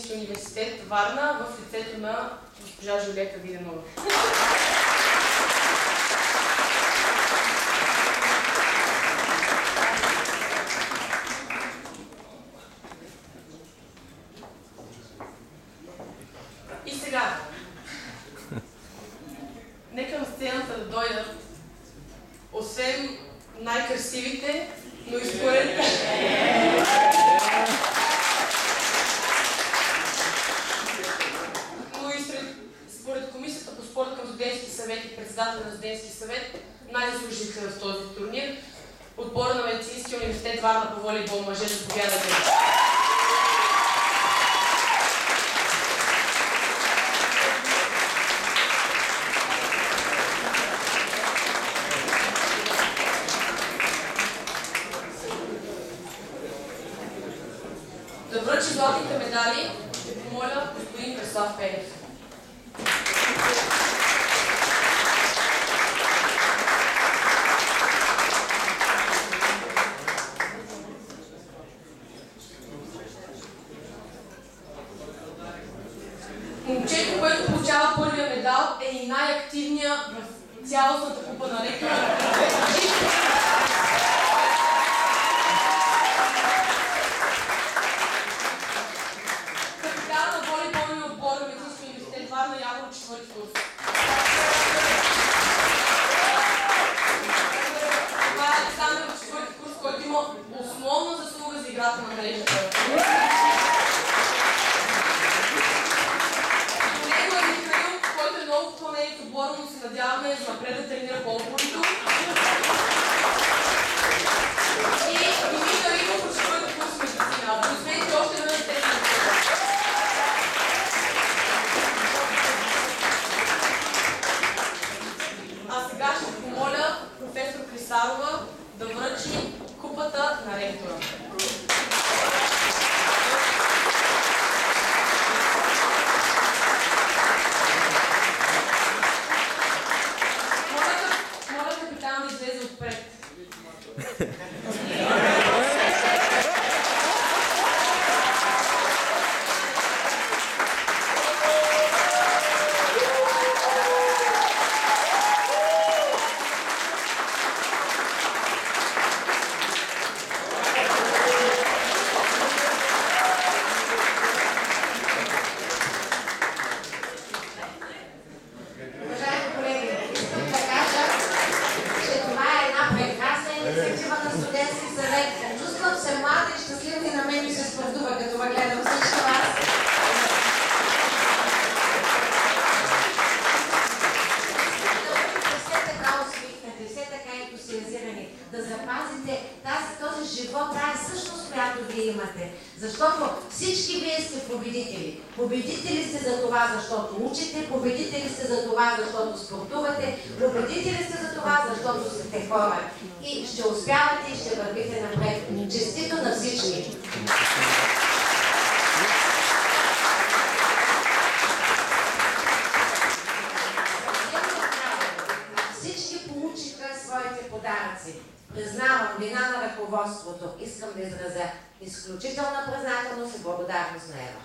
медицински университет Варна в лицето на госпожа Жулета Виденова. И сега, нека на сцената да дойдат, освен най-красивите, но и според Комисията по спорт към студентски съвет и председател на студентски съвет, най-заслужителите в този турнир, отбора на Медицинския университет Варна по волейбол мъже, заповядайте. Да връчи златните медали, ще помоля господин Преслав Пенев. Момчето, което получава първия медал, е и най-активният в цялостната купа на ректора. Капитан на волейболния отбор на Медицинския университет Варна, Явор, 4-ти курс. Това е Александър от 4-ти курс, който има основна заслуга за играта на мрежата. Който е много вклонен в отбора, но се надяваме занапред да тренира по-упорито. И Димитър Игов от 4-ти курс медицина. Позвейте още веднъж тези. А сега ще помоля професор Клисарова да връчи купата на ректора. Моля капитан да излезе отпред. Чувствам се млада и щастлива и на мен ми се спортува, като ме гледам всички вас. Все така усмихнати, все така ентусиазирани, да запазите този живот, тази същност, която вие имате. Защото всички вие сте победители. Победители сте за това, защото учите, победители сте за това, защото спортувате, победители сте за това, защото сте хора. И ще успявате и ще вървите напред. Честито на всички! Всички получиха своите подаръци. Признавам вина на ръководството. Искам да изразя изключителна признателност и благодарност на Ева.